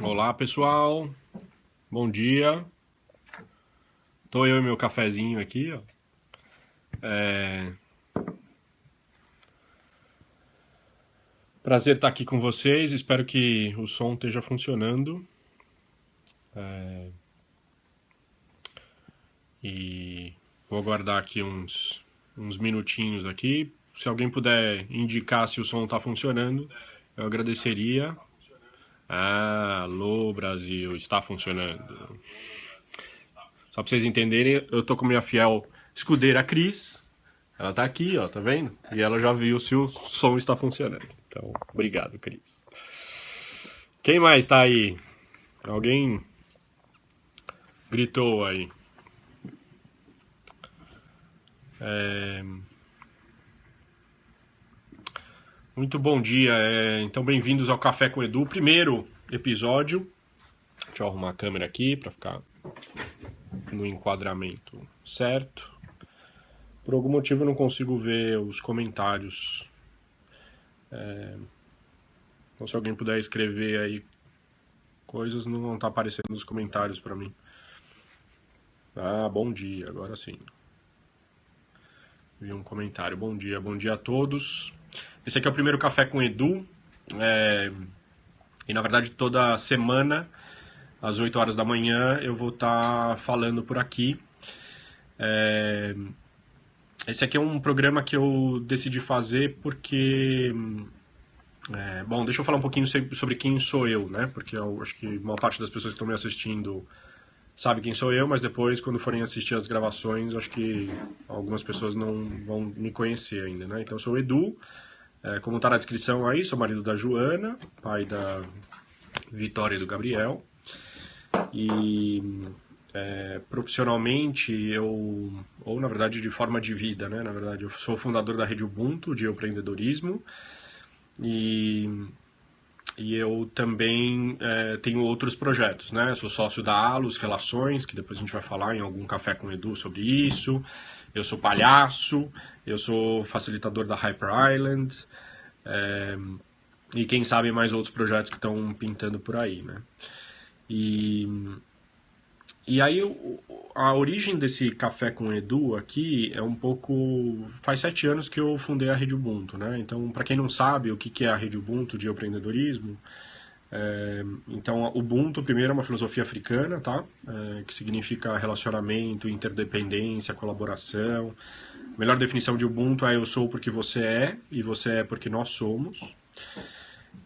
Olá, pessoal. Bom dia. Tô eu e meu cafezinho aqui, ó. Prazer estar aqui com vocês. Espero que o som esteja funcionando. E vou aguardar aqui uns minutinhos aqui. Se alguém puder indicar se o som está funcionando, eu agradeceria. Alô, Brasil, está funcionando. Só para vocês entenderem, eu tô com minha fiel escudeira Cris. Ela tá aqui, ó, tá vendo? E ela já viu se o som está funcionando. Então, obrigado, Cris. Quem mais tá aí? Alguém gritou aí. Muito bom dia. Então, bem-vindos ao Café com Edu, primeiro episódio. Deixa eu arrumar a câmera aqui para ficar no enquadramento certo. Por algum motivo eu não consigo ver os comentários. Então, se alguém puder escrever aí coisas, não tá aparecendo nos comentários para mim. Ah, bom dia, agora sim. Vi um comentário. Bom dia a todos. Esse aqui é o primeiro Café com Edu. E na verdade toda semana, às 8 horas da manhã, eu vou estar falando por aqui. Esse aqui é um programa que eu decidi fazer porque... bom, deixa eu falar um pouquinho sobre quem sou eu, né? Porque eu acho que uma parte das pessoas que estão me assistindo sabe quem sou eu, mas depois, quando forem assistir as gravações, acho que algumas pessoas não vão me conhecer ainda, né? Então, eu sou o Edu, como está na descrição aí, sou marido da Joana, pai da Vitória e do Gabriel. E profissionalmente, ou na verdade de forma de vida, né? Na verdade, eu sou fundador da Rede Ubuntu, de empreendedorismo, e eu também tenho outros projetos, né? Sou sócio da Alus Relações, que depois a gente vai falar em algum café com o Edu sobre isso. Eu sou palhaço, eu sou facilitador da Hyper Island, e quem sabe mais outros projetos que estão pintando por aí, né? E aí a origem desse café com o Edu aqui é um pouco... Faz 7 anos que eu fundei a Rede Ubuntu, né? Então, para quem não sabe o que é a Rede Ubuntu de empreendedorismo, então, Ubuntu, primeiro, é uma filosofia africana, tá? Que significa relacionamento, interdependência, colaboração. A melhor definição de Ubuntu é eu sou porque você é, e você é porque nós somos.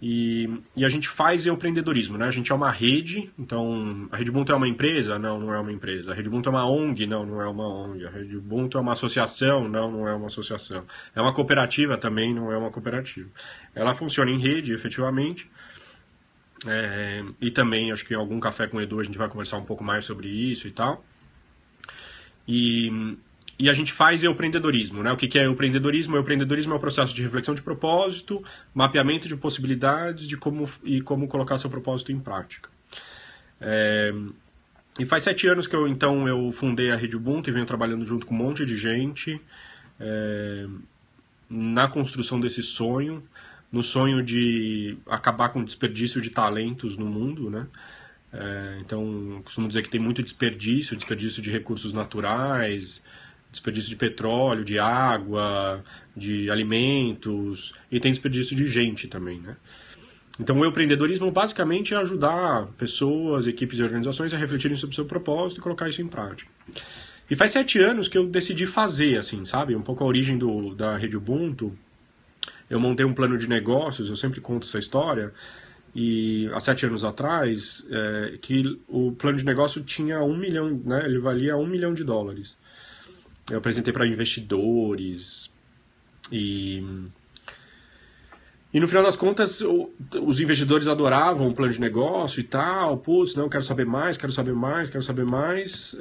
E a gente faz empreendedorismo, né? A gente é uma rede, então a Rede Ubuntu é uma empresa? Não, não é uma empresa. A Rede Ubuntu é uma ONG? Não, não é uma ONG. A Rede Ubuntu é uma associação? Não, não é uma associação. É uma cooperativa? Também não é uma cooperativa. Ela funciona em rede, efetivamente. E também, acho que em algum café com o Edu a gente vai conversar um pouco mais sobre isso e tal. E a gente faz empreendedorismo, né? O que é empreendedorismo? O empreendedorismo é o processo de reflexão de propósito, mapeamento de possibilidades de como colocar seu propósito em prática. E faz 7 anos que eu fundei a Rede Ubuntu e venho trabalhando junto com um monte de gente na construção desse sonho, no sonho de acabar com o desperdício de talentos no mundo, né? Então, costumo dizer que tem muito desperdício de recursos naturais, desperdício de petróleo, de água, de alimentos, e tem desperdício de gente também, né? Então, o empreendedorismo basicamente é ajudar pessoas, equipes e organizações a refletirem sobre o seu propósito e colocar isso em prática. E faz 7 anos que eu decidi fazer, assim, sabe? Um pouco a origem da Rede Ubuntu. Eu montei um plano de negócios, eu sempre conto essa história, e há 7 anos atrás, que o plano de negócio tinha 1 milhão, né? Ele valia $1 milhão. Eu apresentei para investidores e no final das contas os investidores adoravam o plano de negócio e tal, putz, não, quero saber mais, quero saber mais, quero saber mais,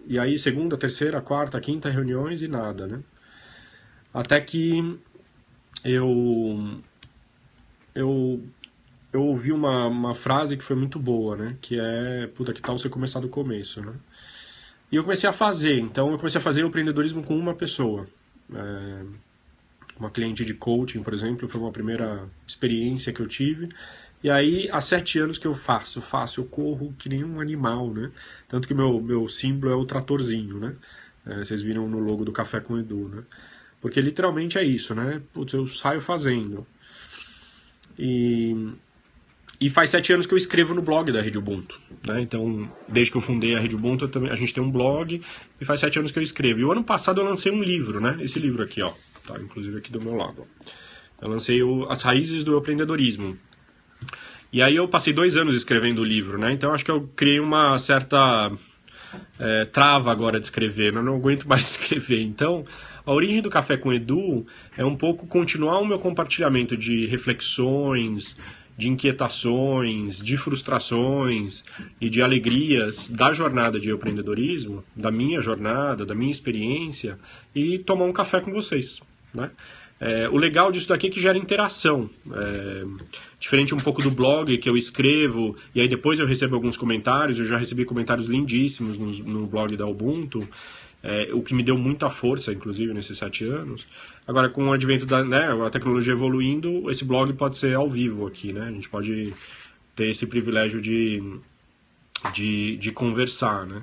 e aí segunda, terceira, quarta, quinta reuniões e nada, né? Até que eu ouvi uma frase que foi muito boa, né? Que é, puta, que tal você começar do começo, né? E eu comecei a fazer, então eu comecei a fazer o empreendedorismo com uma pessoa. uma cliente de coaching, por exemplo, foi uma primeira experiência que eu tive. E aí, há 7 anos que eu eu corro que nem um animal, né? Tanto que meu símbolo é o tratorzinho, né? Vocês viram no logo do Café com Edu, né? Porque literalmente é isso, né? Putz, eu saio fazendo. E faz 7 anos que eu escrevo no blog da Rede Ubuntu, né? Então, desde que eu fundei a Rede Ubuntu, a gente tem um blog e faz 7 anos que eu escrevo. E o ano passado eu lancei um livro, né? Esse livro aqui, ó. Tá, inclusive aqui do meu lado. Eu lancei As Raízes do Empreendedorismo. E aí eu passei 2 anos escrevendo o livro, né? Então acho que eu criei uma certa trava agora de escrever, né? Eu não aguento mais escrever. Então, a origem do Café com Edu é um pouco continuar o meu compartilhamento de reflexões, de inquietações, de frustrações e de alegrias da jornada de empreendedorismo, da minha jornada, da minha experiência, e tomar um café com vocês, né? O legal disso daqui é que gera interação. Diferente um pouco do blog que eu escrevo e aí depois eu recebo alguns comentários. Eu já recebi comentários lindíssimos no blog da Ubuntu, o que me deu muita força, inclusive, nesses 7 anos. Agora, com o advento da a tecnologia evoluindo, esse blog pode ser ao vivo aqui, né? A gente pode ter esse privilégio de conversar, né?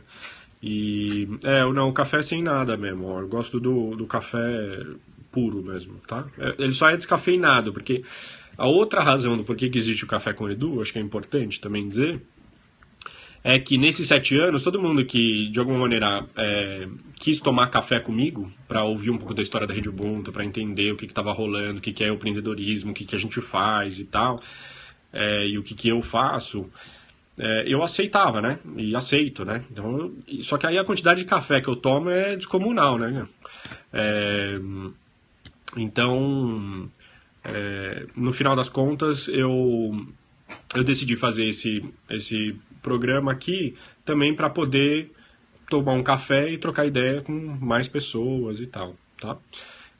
E, não, o café sem nada mesmo, ó. Eu gosto do café puro mesmo, tá? Ele só é descafeinado, porque a outra razão do porquê que existe o Café com Edu, acho que é importante também dizer, é que nesses 7 anos, todo mundo que, de alguma maneira, quis tomar café comigo, para ouvir um pouco da história da Rede Ubuntu, para entender o que estava rolando, o que é o empreendedorismo, o que a gente faz e tal, e o que eu faço, eu aceitava, né? E aceito, né? Então, só que aí a quantidade de café que eu tomo é descomunal, né? Então, no final das contas, eu decidi fazer esse programa aqui também para poder tomar um café e trocar ideia com mais pessoas e tal, tá?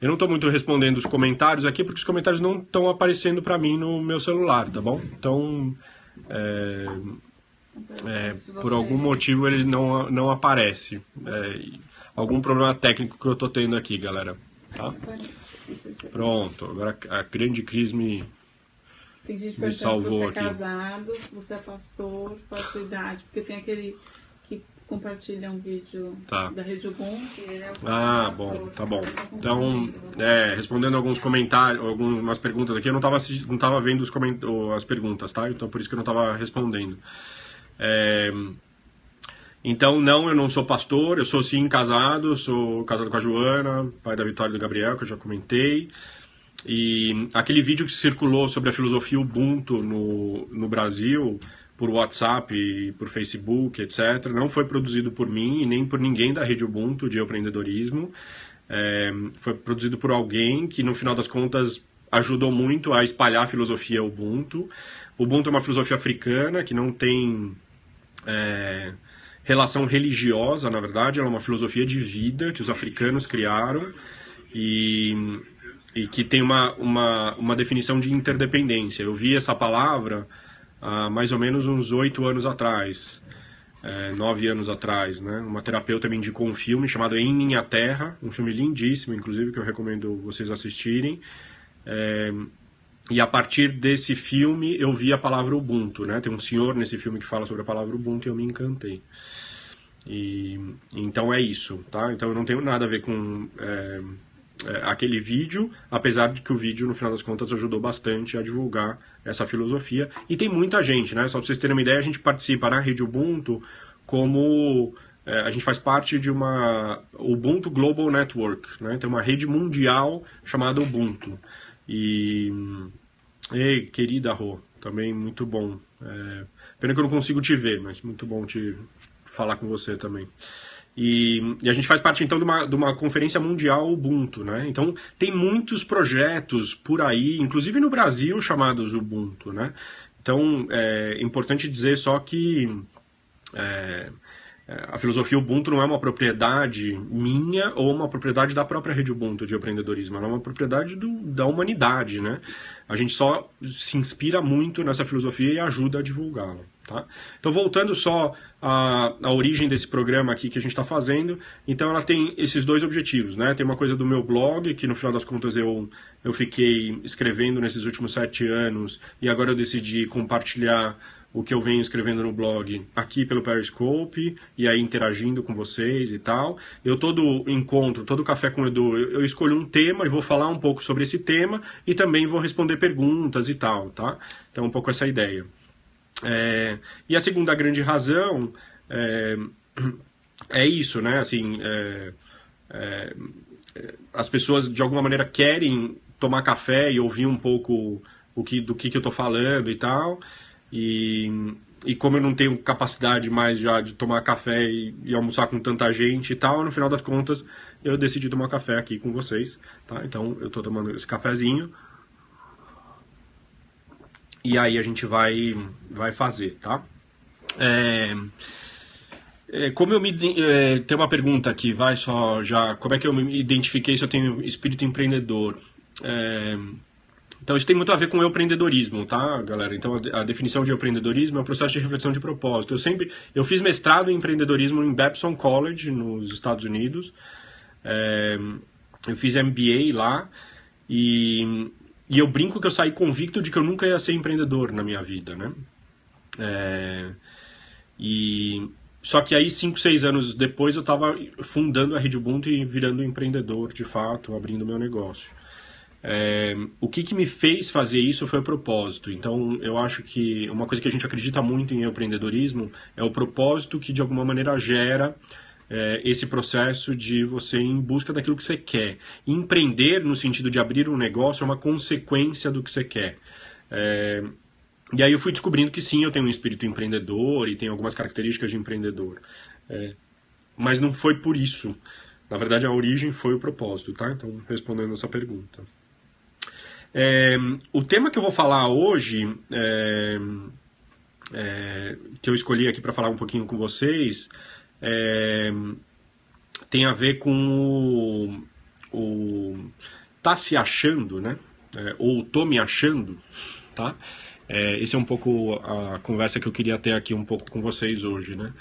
Eu não estou muito respondendo os comentários aqui porque os comentários não estão aparecendo para mim no meu celular, tá bom? Então, por algum motivo ele não aparece. Algum problema técnico que eu estou tendo aqui, galera, tá? Pronto, agora a grande crise tem gente me salvou se você é aqui. casado, se você é pastor, qual a sua idade, porque tem aquele que compartilha um vídeo da Rede Ubuntu, ele é o pastor. Bom, tá bom. Então, respondendo alguns comentários, algumas perguntas aqui, eu não tava vendo as perguntas, tá? Então por isso que eu não tava respondendo. Então, não, eu não sou pastor, eu sou sim casado, sou casado com a Joana, pai da Vitória e do Gabriel, que eu já comentei. E aquele vídeo que circulou sobre a filosofia Ubuntu no Brasil, por WhatsApp, por Facebook, etc., não foi produzido por mim e nem por ninguém da Rede Ubuntu de empreendedorismo. Foi produzido por alguém que, no final das contas, ajudou muito a espalhar a filosofia Ubuntu. Ubuntu é uma filosofia africana que não tem relação religiosa, na verdade, ela é uma filosofia de vida que os africanos criaram e que tem uma definição de interdependência. Eu vi essa palavra há mais ou menos uns 8 anos atrás, 9 anos atrás, né? Uma terapeuta me indicou um filme chamado Em Minha Terra, um filme lindíssimo, inclusive, que eu recomendo vocês assistirem. E a partir desse filme eu vi a palavra Ubuntu, né? Tem um senhor nesse filme que fala sobre a palavra Ubuntu e eu me encantei. Então é isso, tá? Então eu não tenho nada a ver com aquele vídeo, apesar de que o vídeo, no final das contas, ajudou bastante a divulgar essa filosofia. E tem muita gente, né? Só para vocês terem uma ideia, a gente participa na Rede Ubuntu como... a gente faz parte de uma Ubuntu Global Network, né? Tem uma rede mundial chamada Ubuntu. Ei, querida Rô, também muito bom. Pena que eu não consigo te ver, mas muito bom te falar com você também. E a gente faz parte, então, de uma conferência mundial Ubuntu, né? Então, tem muitos projetos por aí, inclusive no Brasil, chamados Ubuntu, né? Então, é importante dizer só que a filosofia Ubuntu não é uma propriedade minha ou uma propriedade da própria rede Ubuntu de empreendedorismo, ela é uma propriedade da humanidade, né? A gente só se inspira muito nessa filosofia e ajuda a divulgá-la, tá? Então, voltando só à origem desse programa aqui que a gente está fazendo, então ela tem esses dois objetivos, né? Tem uma coisa do meu blog, que no final das contas eu fiquei escrevendo nesses últimos 7 anos, e agora eu decidi compartilhar o que eu venho escrevendo no blog aqui pelo Periscope, e aí interagindo com vocês e tal. Eu todo encontro, todo café com o Edu, eu escolho um tema e vou falar um pouco sobre esse tema e também vou responder perguntas e tal, tá? Então, um pouco essa ideia. E a segunda grande razão é isso, né? Assim, as pessoas de alguma maneira querem tomar café e ouvir um pouco do que eu tô falando e tal. E como eu não tenho capacidade mais já de tomar café e almoçar com tanta gente e tal, no final das contas eu decidi tomar café aqui com vocês, tá? Então eu tô tomando esse cafezinho e aí a gente vai fazer, tá? Como eu tem uma pergunta aqui, vai só já, como é que eu me identifiquei se eu tenho espírito empreendedor? Então isso tem muito a ver com o empreendedorismo, tá, galera? Então a definição de empreendedorismo é um processo de reflexão de propósito. Eu fiz mestrado em empreendedorismo em Babson College, nos Estados Unidos. Eu fiz MBA lá e eu brinco que eu saí convicto de que eu nunca ia ser empreendedor na minha vida, né? Só que aí 5, 6 anos depois eu estava fundando a Rede Ubuntu e virando empreendedor de fato, abrindo meu negócio. O que me fez fazer isso foi o propósito. Então eu acho que uma coisa que a gente acredita muito em empreendedorismo é o propósito que de alguma maneira gera esse processo de você ir em busca daquilo que você quer. Empreender no sentido de abrir um negócio é uma consequência do que você quer. E aí eu fui descobrindo que sim, eu tenho um espírito empreendedor e tenho algumas características de empreendedor. Mas não foi por isso. Na verdade, a origem foi o propósito, tá? Então, respondendo essa pergunta. O tema que eu vou falar hoje, que eu escolhi aqui para falar um pouquinho com vocês, tem a ver com o tá se achando, né? Ou tô me achando, tá? Esse é um pouco a conversa que eu queria ter aqui um pouco com vocês hoje, né?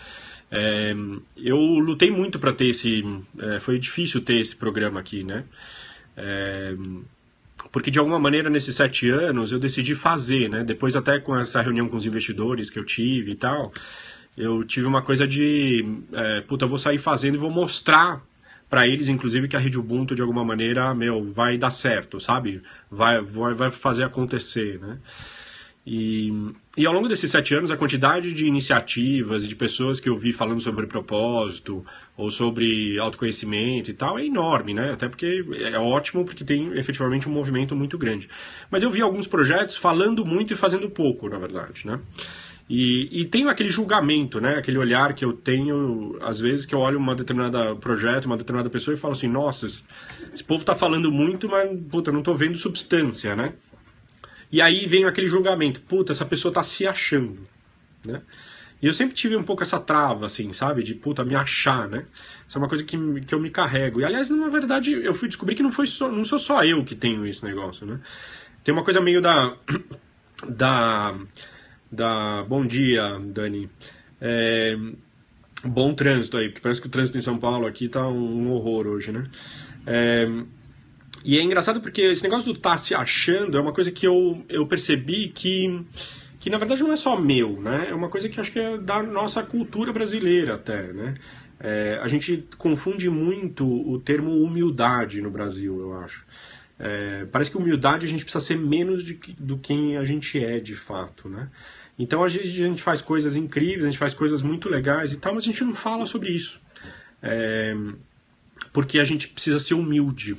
Eu lutei muito para ter foi difícil ter esse programa aqui, né? Porque de alguma maneira nesses 7 anos eu decidi fazer, né? Depois até com essa reunião com os investidores que eu tive e tal, eu tive uma coisa de, eu vou sair fazendo e vou mostrar para eles, inclusive, que a Rede Ubuntu de alguma maneira, vai dar certo, sabe? Vai fazer acontecer, né? E ao longo desses 7 anos, a quantidade de iniciativas e de pessoas que eu vi falando sobre propósito ou sobre autoconhecimento e tal é enorme, né? Até porque é ótimo, porque tem efetivamente um movimento muito grande. Mas eu vi alguns projetos falando muito e fazendo pouco, na verdade, né? E tenho aquele julgamento, né? Aquele olhar que eu tenho, às vezes, que eu olho uma determinada projeto, uma determinada pessoa e falo assim, nossa, esse povo tá falando muito, mas, eu não tô vendo substância, né? E aí vem aquele julgamento, essa pessoa tá se achando, né? E eu sempre tive um pouco essa trava, assim, sabe? De, me achar, né? Isso é uma coisa que eu me carrego. E, aliás, na verdade, eu fui descobrir que não sou só eu que tenho esse negócio, né? Tem uma coisa meio Bom dia, Dani. Bom trânsito aí, porque parece que o trânsito em São Paulo aqui tá um horror hoje, né? E é engraçado porque esse negócio do tá se achando é uma coisa que eu percebi que na verdade não é só meu, né? É uma coisa que acho que é da nossa cultura brasileira até, né? A gente confunde muito o termo humildade no Brasil, eu acho. Parece que humildade a gente precisa ser menos do quem a gente é de fato, né? Então a gente faz coisas incríveis, a gente faz coisas muito legais e tal, mas a gente não fala sobre isso. Porque a gente precisa ser humilde.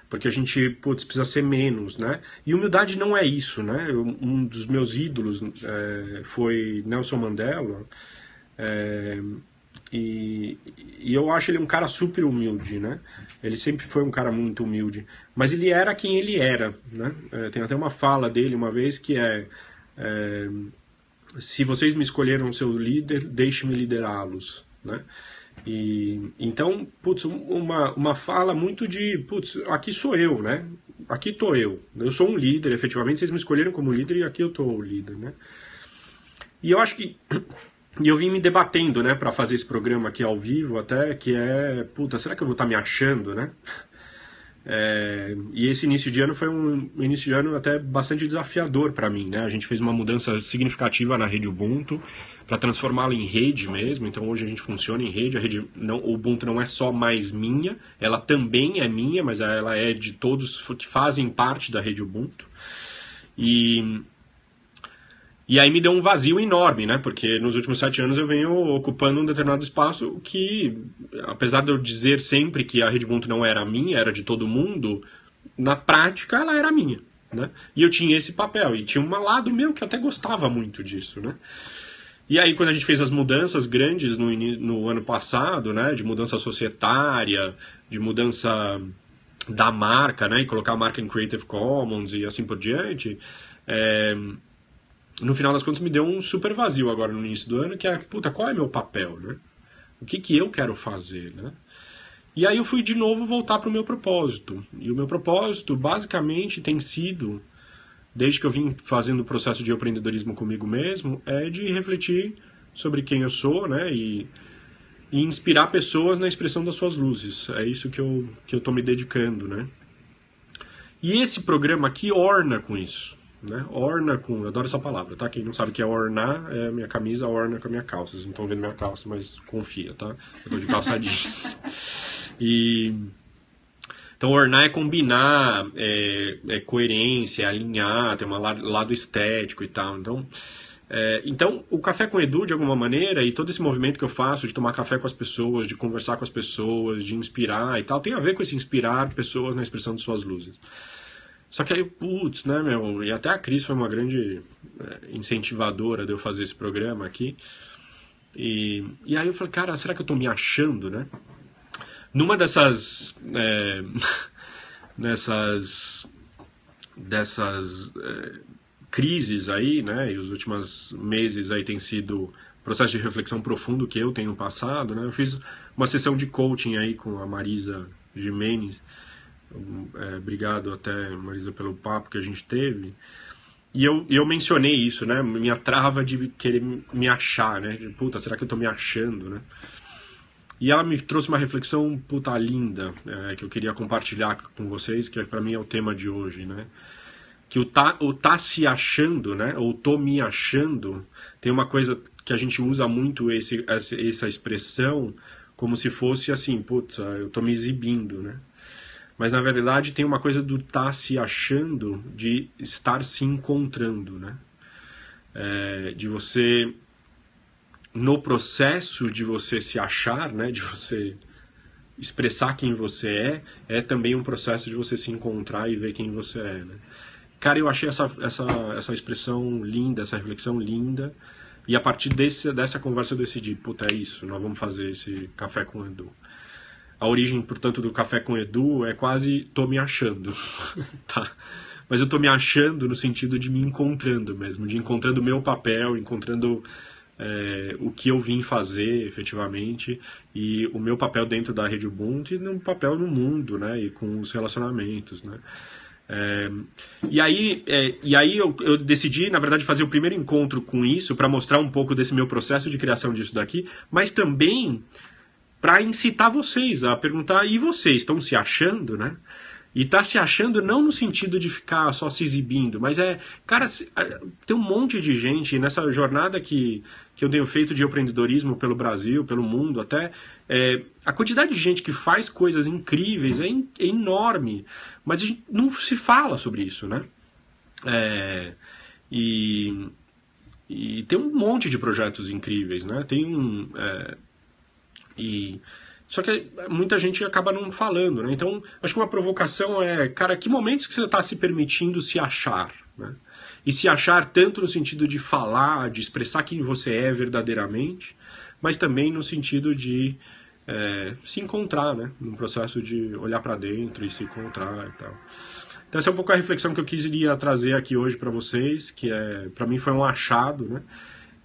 Porque a gente precisa ser menos, né? E humildade não é isso, né? Um dos meus ídolos foi Nelson Mandela. E eu acho ele um cara super humilde, né? Ele sempre foi um cara muito humilde. Mas ele era quem ele era, né? Tem até uma fala dele uma vez que se vocês me escolheram seu líder, deixe-me liderá-los, né? E, então, putz, uma fala muito de, putz, aqui sou eu, né? Aqui tô eu sou um líder, efetivamente, vocês me escolheram como líder e aqui eu tô o líder, né? E eu acho que e eu vim me debatendo, né, para fazer esse programa aqui ao vivo até, que é, puta, será que eu vou estar me achando, né? E esse início de ano foi um início de ano até bastante desafiador para mim, né? A gente fez uma mudança significativa na rede Ubuntu para transformá-la em rede mesmo. Então hoje a gente funciona em rede. A rede não, o Ubuntu não é só mais minha, ela também é minha, mas ela é de todos que fazem parte da rede Ubuntu. E aí me deu um vazio enorme, né? Porque nos últimos 7 anos eu venho ocupando um determinado espaço que, apesar de eu dizer sempre que a rede Ubuntu não era minha, era de todo mundo, na prática ela era minha, né? E eu tinha esse papel, e tinha um lado meu que até gostava muito disso, né? E aí quando a gente fez as mudanças grandes no ano passado, né? De mudança societária, de mudança da marca, né? E colocar a marca em Creative Commons e assim por diante... no final das contas me deu um super vazio agora no início do ano, que é, puta, qual é meu papel, né? O que eu quero fazer, né? E aí eu fui de novo voltar para o meu propósito. E o meu propósito, basicamente, tem sido, desde que eu vim fazendo o processo de empreendedorismo comigo mesmo, é de refletir sobre quem eu sou, né? E inspirar pessoas na expressão das suas luzes. É isso que eu tô me dedicando, né? E esse programa aqui orna com isso. Né? Orna com... Eu adoro essa palavra, tá? Quem não sabe o que é ornar, é minha camisa orna com a minha calça. Vocês não estão vendo minha calça, mas confia, tá? Eu tô de calça jeans. Então, ornar é combinar, é coerência, é alinhar, tem um lado estético e tal. Então, o Café com Edu, de alguma maneira, e todo esse movimento que eu faço de tomar café com as pessoas, de conversar com as pessoas, de inspirar e tal, tem a ver com esse inspirar pessoas na expressão de suas luzes. Só que aí, putz, né, meu... E até a Cris foi uma grande incentivadora de eu fazer esse programa aqui. E aí eu falei, cara, será que eu tô me achando, né? Numa dessas... crises aí, né? E os últimos meses aí tem sido processo de reflexão profundo que eu tenho passado, né? Eu fiz uma sessão de coaching aí com a Marisa Gimenez. Obrigado até, Marisa, pelo papo que a gente teve. E eu mencionei isso, né? Minha trava de querer me achar, né? Puta, será que eu tô me achando, né? E ela me trouxe uma reflexão, puta, linda, que eu queria compartilhar com vocês, que pra mim é o tema de hoje, né? Que o tá se achando, né? Ou tô me achando, tem uma coisa que a gente usa muito essa expressão como se fosse assim, puta, eu tô me exibindo, né? Mas, na verdade, tem uma coisa do estar se achando, de estar se encontrando, né? De você, no processo de você se achar, né? De você expressar quem você é também um processo de você se encontrar e ver quem você é, né? Cara, eu achei essa expressão linda, essa reflexão linda, e a partir dessa conversa eu decidi, puta, é isso, nós vamos fazer esse Café com Edu. A origem, portanto, do Café com Edu é quase tô me achando, tá? Mas eu tô me achando no sentido de me encontrando mesmo, de encontrando o meu papel, encontrando o que eu vim fazer efetivamente, e o meu papel dentro da rede Ubuntu e no papel no mundo, né? E com os relacionamentos, né? E aí eu decidi, na verdade, fazer o primeiro encontro com isso para mostrar um pouco desse meu processo de criação disso daqui, mas também para incitar vocês a perguntar, e vocês estão se achando, né? E tá se achando não no sentido de ficar só se exibindo, mas cara, tem um monte de gente nessa jornada que eu tenho feito de empreendedorismo pelo Brasil, pelo mundo até, a quantidade de gente que faz coisas incríveis é enorme, mas a gente não se fala sobre isso, né? E tem um monte de projetos incríveis, né? Só que muita gente acaba não falando, né? Então, acho que uma provocação cara, que momentos que você está se permitindo se achar, né? E se achar tanto no sentido de falar, de expressar quem você é verdadeiramente, mas também no sentido de se encontrar, né? Num processo de olhar para dentro e se encontrar e tal. Então essa é um pouco a reflexão que eu queria trazer aqui hoje para vocês, que para mim foi um achado, né?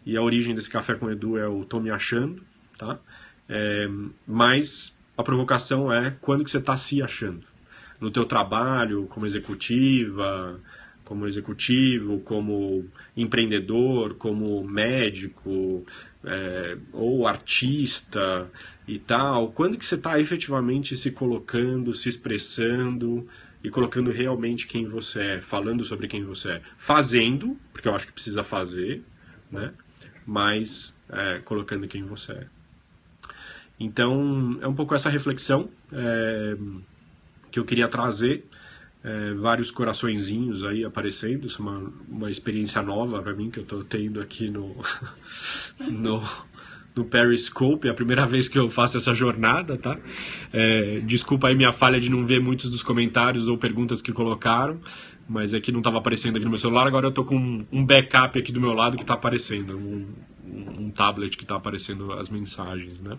E a origem desse Café com Edu é o Tô Me Achando, tá? Mas a provocação é quando que você está se achando. No teu trabalho, como executiva, como executivo, como empreendedor, como médico, ou artista e tal. Quando que você está efetivamente se colocando, se expressando e colocando realmente quem você é, falando sobre quem você é. Fazendo, porque eu acho que precisa fazer, né? Mas colocando quem você é. Então, é um pouco essa reflexão que eu queria trazer. Vários coraçõezinhos aí aparecendo. Isso é uma experiência nova para mim que eu estou tendo aqui no Periscope. É a primeira vez que eu faço essa jornada, tá? Desculpa aí minha falha de não ver muitos dos comentários ou perguntas que colocaram, mas é que não estava aparecendo aqui no meu celular. Agora eu estou com um backup aqui do meu lado que está aparecendo, um tablet que está aparecendo as mensagens, né?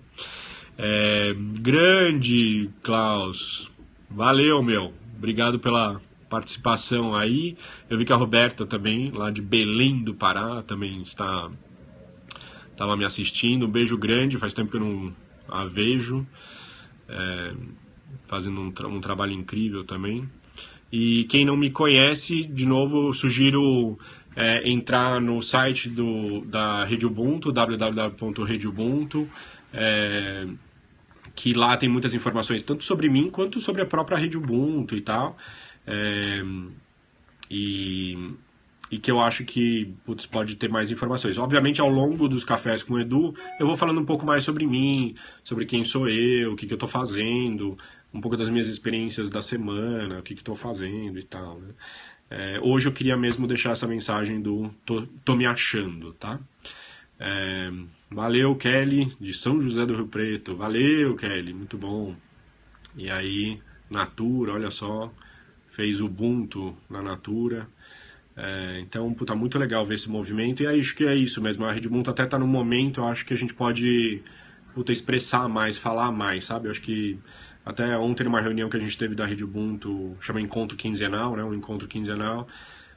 Grande Klaus, valeu, meu. Obrigado pela participação aí. Eu vi que a Roberta também, lá de Belém do Pará, também estava me assistindo. Um beijo grande, faz tempo que eu não a vejo. Fazendo um trabalho incrível também. E quem não me conhece, de novo, eu sugiro entrar no site da Rede Ubuntu, www.redeubuntu, que lá tem muitas informações, tanto sobre mim, quanto sobre a própria Rede Ubuntu e tal. E que eu acho que pode ter mais informações. Obviamente, ao longo dos cafés com o Edu, eu vou falando um pouco mais sobre mim, sobre quem sou eu, o que eu estou fazendo, um pouco das minhas experiências da semana, o que estou fazendo e tal, né? Hoje eu queria mesmo deixar essa mensagem do tô me achando, tá? Valeu, Kelly, de São José do Rio Preto. Valeu, Kelly, muito bom. E aí, Natura, olha só, fez Ubuntu na Natura. Então, puta, muito legal ver esse movimento. E acho que é isso mesmo. A Rede Ubuntu até tá num momento, eu acho que a gente pode expressar mais, falar mais, sabe? Eu acho que até ontem, numa reunião que a gente teve da Rede Ubuntu, chama Encontro Quinzenal, né? Um encontro quinzenal,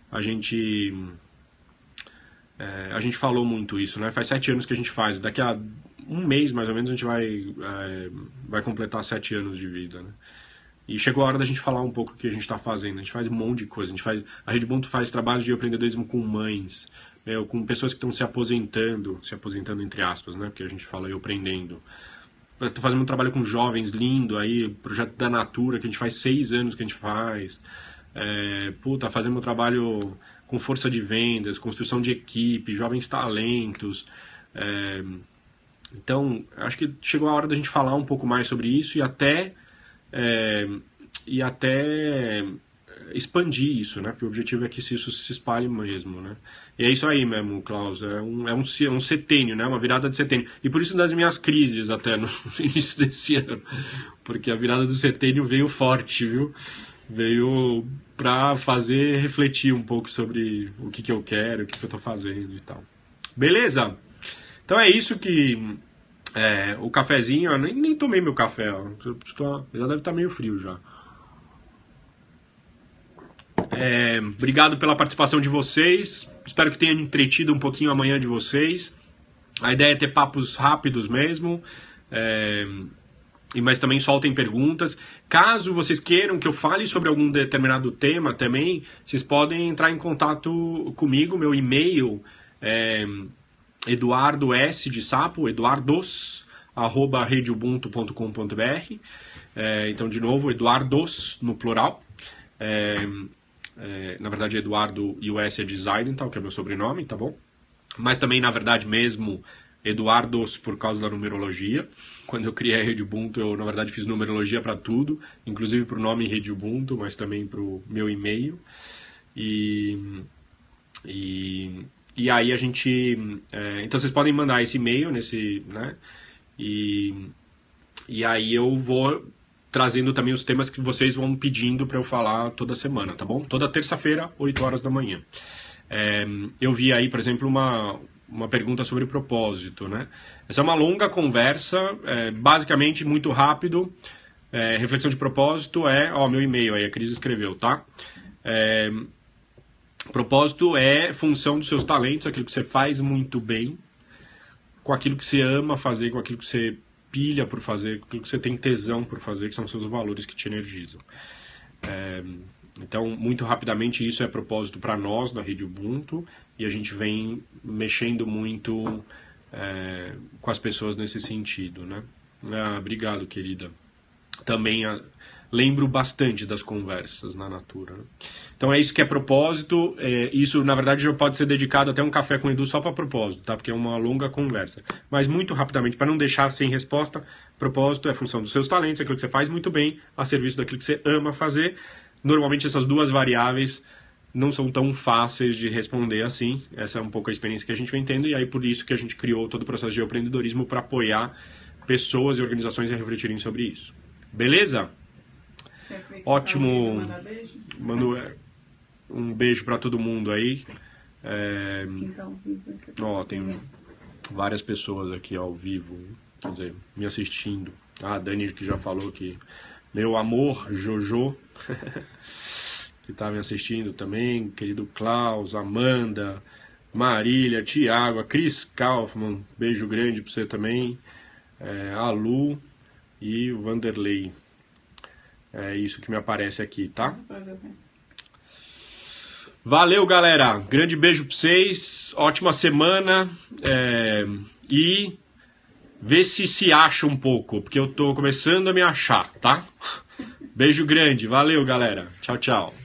a gente falou muito isso, né? Faz 7 anos que a gente faz. Daqui a um mês, mais ou menos, a gente vai completar 7 anos de vida, né? E chegou a hora da gente falar um pouco o que a gente está fazendo. A gente faz um monte de coisa. A Rede Ubuntu faz trabalhos de empreendedorismo com mães, com pessoas que estão se aposentando entre aspas, né? Porque a gente fala eu aprendendo. Estou fazendo um trabalho com jovens lindo aí, projeto da Natura, que a gente faz 6 anos que a gente faz. Fazendo um trabalho com força de vendas, construção de equipe, jovens talentos. Então, acho que chegou a hora da gente falar um pouco mais sobre isso e até expandir isso, né? Porque o objetivo é que isso se espalhe mesmo, né? E é isso aí mesmo, Klaus. É um setênio, né? Uma virada de setênio. E por isso das minhas crises até no início desse ano. Porque a virada do setênio veio forte, viu? Veio pra fazer refletir um pouco sobre o que eu quero, o que eu tô fazendo e tal. Beleza? Então é isso que... o cafezinho, eu nem tomei meu café, ó. Já deve estar meio frio já. Obrigado pela participação de vocês. Espero que tenha entretido um pouquinho a manhã de vocês. A ideia é ter papos rápidos mesmo. Mas também soltem perguntas. Caso vocês queiram que eu fale sobre algum determinado tema também, vocês podem entrar em contato comigo. Meu e-mail é Eduardo S de Sapo, eduardos@redeubuntu.com.br. Então, de novo, Eduardos no plural. Na verdade, Eduardo e o S é de Zaidental, que é meu sobrenome, tá bom? Mas também, na verdade mesmo, Eduardos por causa da numerologia. Quando eu criei a Rede Ubuntu, eu, na verdade, fiz numerologia para tudo, inclusive para o nome Rede Ubuntu, mas também para o meu e-mail. E aí a gente... então vocês podem mandar esse e-mail nesse, né? E aí eu vou trazendo também os temas que vocês vão pedindo para eu falar toda semana, tá bom? Toda terça-feira, 8 horas da manhã. Eu vi aí, por exemplo, uma pergunta sobre propósito, né? Essa é uma longa conversa, basicamente muito rápido. Reflexão de propósito meu e-mail aí, a Cris escreveu, tá? Propósito é função dos seus talentos, aquilo que você faz muito bem, com aquilo que você ama fazer, com aquilo que você pilha por fazer, aquilo que você tem tesão por fazer, que são seus valores que te energizam. Então, muito rapidamente, isso é propósito para nós da Rede Ubuntu, e a gente vem mexendo muito com as pessoas nesse sentido, né? Obrigado, querida. Também lembro bastante das conversas na Natura, né? Então é isso que é propósito. Isso, na verdade, já pode ser dedicado até um café com o Edu só para propósito, tá? Porque é uma longa conversa. Mas muito rapidamente, para não deixar sem resposta, propósito é função dos seus talentos, aquilo que você faz muito bem, a serviço daquilo que você ama fazer. Normalmente essas duas variáveis não são tão fáceis de responder assim. Essa é um pouco a experiência que a gente vem tendo, e aí por isso que a gente criou todo o processo de empreendedorismo para apoiar pessoas e organizações a refletirem sobre isso. Beleza? Ótimo. Mando um beijo para todo mundo aí. Tem várias pessoas aqui ao vivo, quer dizer, me assistindo. A Dani que já falou que meu amor, Jojo, que está me assistindo também, querido Klaus, Amanda, Marília, Tiago, a Cris Kaufmann, beijo grande para você também, a Lu e o Vanderlei. É isso que me aparece aqui, tá? Valeu, galera. Grande beijo pra vocês. Ótima semana. E vê se acha um pouco, porque eu tô começando a me achar, tá? Beijo grande. Valeu, galera. Tchau, tchau.